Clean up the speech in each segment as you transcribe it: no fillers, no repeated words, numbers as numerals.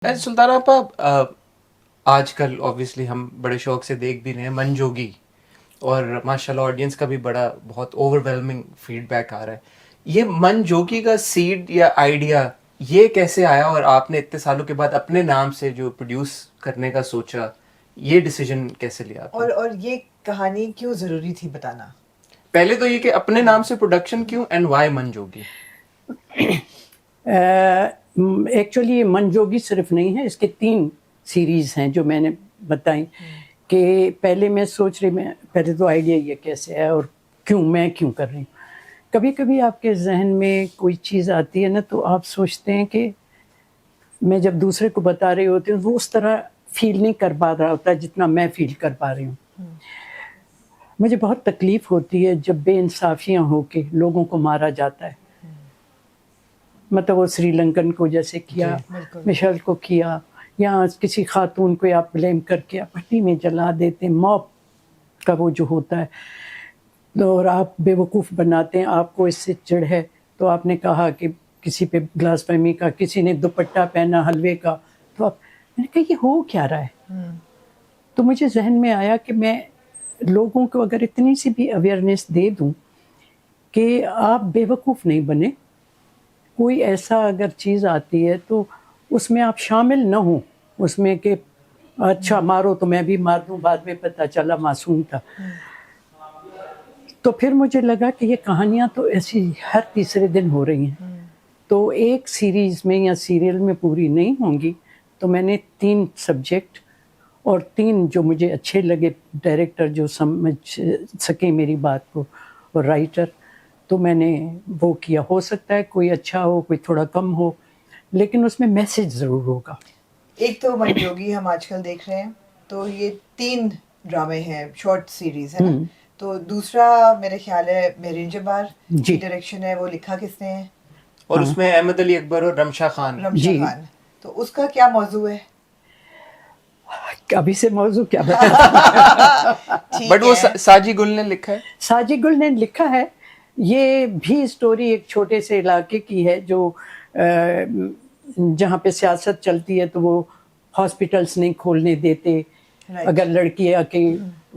سلطان آپا، آج کل اوبیسلی ہم بڑے شوق سے دیکھ بھی رہے ہیں من جوگی، اور ماشاء اللہ آڈینس کا بھی بہت اوور ویلمنگ فیڈ بیک آ رہا ہے. یہ من جوگی کا سیڈ یا آئیڈیا یہ کیسے آیا، اور آپ نے اتنے سالوں کے بعد اپنے نام سے جو پروڈیوس کرنے کا سوچا، یہ ڈیسیجن کیسے لیا آپ نے؟ اور یہ کہانی کیوں ضروری تھی بتانا؟ پہلے تو یہ کہ اپنے نام سے پروڈکشن کیوں، اینڈ وائی من جوگی؟ ایکچولی من جوگی صرف نہیں ہے، اس کے 3 سیریز ہیں جو میں نے بتائیں. کہ پہلے میں سوچ رہی، میں پہلے تو آئیڈیا یہ کیسے ہے اور میں کیوں کر رہی ہوں. کبھی کبھی آپ کے ذہن میں کوئی چیز آتی ہے نا، تو آپ سوچتے ہیں کہ میں جب دوسرے کو بتا رہی ہوتی ہوں وہ اس طرح فیل نہیں کر پا رہا ہوتا جتنا میں فیل کر پا رہی ہوں. مجھے بہت تکلیف ہوتی ہے جب بے انصافیاں ہو کے لوگوں کو مارا جاتا ہے. مطلب وہ سری لنکن کو جیسے کیا، مشل کو کیا، یا کسی خاتون کو آپ بلیم کر کے بھٹی میں جلا دیتے، موب کا وہ جو ہوتا ہے، اور آپ بے وقوف بناتے ہیں. آپ کو اس سے چڑ ہے تو آپ نے کہا کہ کسی پہ گلاس فہمی کا، کسی نے دوپٹہ پہنا حلوے کا، تو میں نے کہا یہ ہو کیا رہا ہے. تو مجھے ذہن میں آیا کہ میں لوگوں کو اگر اتنی سی بھی اویئرنیس دے دوں کہ آپ بے وقوف نہیں بنے، کوئی ایسا اگر چیز آتی ہے تو اس میں آپ شامل نہ ہوں، اس میں کہ اچھا مارو تو میں بھی مار دوں، بعد میں پتہ چلا معصوم تھا. تو پھر مجھے لگا کہ یہ کہانیاں تو ایسی ہر تیسرے دن ہو رہی ہیں، تو ایک سیریز میں یا سیریل میں پوری نہیں ہوں گی. تو میں نے 3 سبجیکٹ اور 3 جو مجھے اچھے لگے ڈائریکٹر جو سمجھ سکے میری بات کو، اور رائٹر، تو میں نے وہ کیا. ہو سکتا ہے کوئی اچھا ہو، کوئی تھوڑا کم ہو، لیکن اس میں میسج ضرور ہوگا. ایک تو من جوگی ہم آج کل دیکھ رہے ہیں، تو یہ 3 ڈرامے ہیں، شارٹ سیریز ہے نا. تو دوسرا میرے خیال ہے مہرین جبار کی ڈائریکشن ہے، وہ لکھا کس نے ہے؟ اور اس میں احمد علی اکبر اور رمشا خان. خان. تو اس کا کیا موضوع ہے؟ ابھی سے موضوع کیا بتا. بٹ وہ ساجی گل نے لکھا ہے. ساجی گل نے لکھا ہے. یہ بھی اسٹوری ایک چھوٹے سے علاقے کی ہے جو جہاں پہ سیاست چلتی ہے، تو وہ ہاسپٹلس نہیں کھولنے دیتے. اگر لڑکی آ کے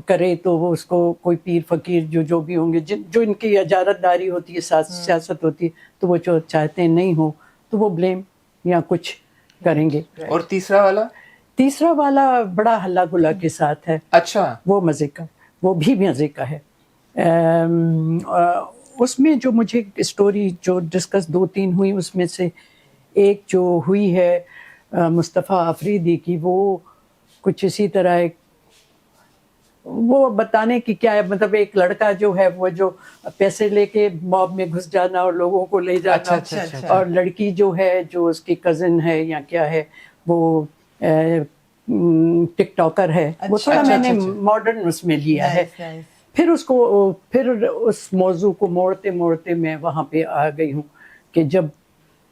کرے تو وہ اس کو کوئی پیر فقیر جو بھی ہوں گے، جو ان کی اجارت داری ہوتی ہے، سیاست ہوتی ہے، تو وہ جو چاہتے ہیں نہیں ہو تو وہ بلیم یا کچھ کریں گے. اور تیسرا والا بڑا ہلہ گلا کے ساتھ ہے. اچھا، وہ مزے کا، وہ بھی مزے کا ہے. اس میں جو مجھے اسٹوری جو ڈسکس 2-3 ہوئی، اس میں سے ایک جو ہوئی ہے مصطفیٰ آفریدی کی، وہ کچھ اسی طرح ایک وہ بتانے کی کیا ہے، مطلب ایک لڑکا جو ہے وہ جو پیسے لے کے موب میں گھس جانا اور لوگوں کو لے جانا، اور لڑکی جو ہے جو اس کی کزن ہے یا کیا ہے، وہ ٹک ٹاکر ہے. وہ تھوڑا میں نے ماڈرن اس میں لیا ہے. پھر اس موضوع کو موڑتے موڑتے میں وہاں پہ آ گئی ہوں کہ جب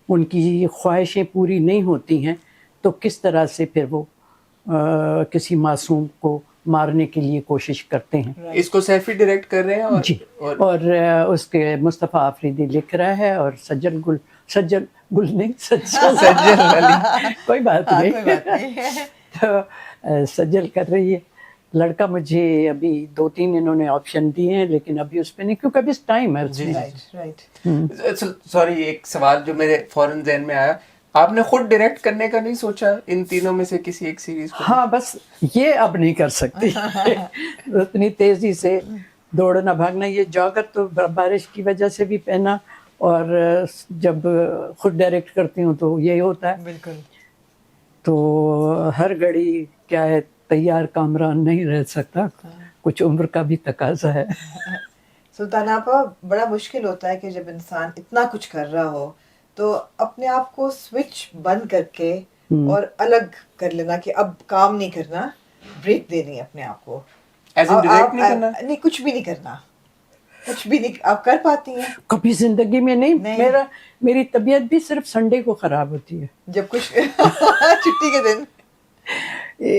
ان کی خواہشیں پوری نہیں ہوتی ہیں تو کس طرح سے پھر وہ کسی معصوم کو مارنے کے لیے کوشش کرتے ہیں. اس کو سیفی ڈائریکٹ کر رہے ہیں. جی، اور اس کے مصطفیٰ آفریدی لکھ رہا ہے، اور سجل کوئی بات نہیں. تو سجل کر رہی ہے. لڑکا مجھے ابھی 2-3 انہوں نے آپشن دیے ہیں، لیکن ابھی اس پہ نہیں، کیونکہ ابھی ٹائم ہے. سوری، ایک سوال جو میرے فوراً ذہن میں آیا، آپ نے خود ڈائریکٹ کرنے کا نہیں سوچا ان تینوں میں سے کسی ایک سیریز کو؟ ہاں، بس یہ اب نہیں کر سکتی اتنی تیزی سے دوڑنا بھاگنا. یہ جاگر تو بارش کی وجہ سے بھی پہنا، اور جب خود ڈائریکٹ کرتی ہوں تو یہی ہوتا ہے. بالکل. تو ہر گھڑی کیا ہے، تیار کامران نہیں رہ سکتا، کچھ عمر کا بھی تقاضا ہے. سلطان آپا، بڑا مشکل ہوتا ہے کہ جب انسان اتنا کچھ کر رہا ہو تو اپنے آپ کو سوئچ بند کر کے اور الگ کر لینا کہ اب کام نہیں کرنا، بریک دینی ہے اپنے آپ کو. نہیں، کچھ بھی نہیں کرنا، کچھ بھی نہیں. آپ کر پاتی ہیں؟ کبھی زندگی میں نہیں. میری طبیعت بھی صرف سنڈے کو خراب ہوتی ہے، جب کچھ چھٹی کے دن.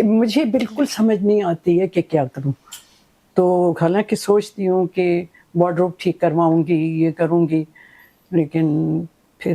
مجھے بالکل سمجھ نہیں آتی ہے کہ کیا کروں. تو حالانکہ سوچتی ہوں کہ وارڈروب ٹھیک کرواؤں گی، یہ کروں گی، لیکن پھر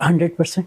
100%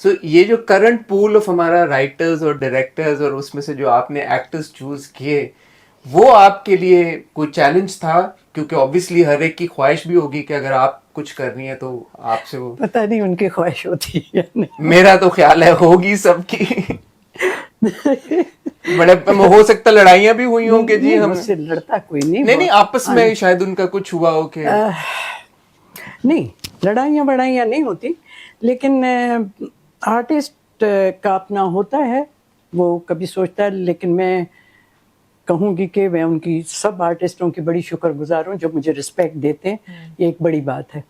سو یہ جو کرنٹ پول آف ہمارا رائٹرز اور ڈائریکٹرز اور اس میں سے جو آپ نے ایکٹرز چوز کیے, وہ آپ کے لیے کوئی چیلنج تھا؟ کیونکہ آبویسلی ہر ایک کی خواہش بھی ہوگی کہ اگر آپ کچھ کر رہی ہیں تو آپ سے وہ, پتہ نہیں ان کی خواہش ہوتی ہے یا نہیں. میرا تو خیال ہے ہوگی سب کی. بڑے ہو سکتا لڑائیاں بھی ہوئی ہوں کہ جی ہم مجھ سے لڑتا کوئی نہیں. نہیں آپس میں شاید ان کا کچھ ہوا ہو کہ نہیں, لڑائیاں بڑائیاں نہیں ہوتی, لیکن آرٹسٹ کا اپنا ہوتا ہے, وہ کبھی سوچتا ہے. لیکن میں کہوں گی کہ میں ان کی سب آرٹسٹوں کی بڑی شکر گزار ہوں جو مجھے رسپیکٹ دیتے ہیں. یہ ایک بڑی بات ہے.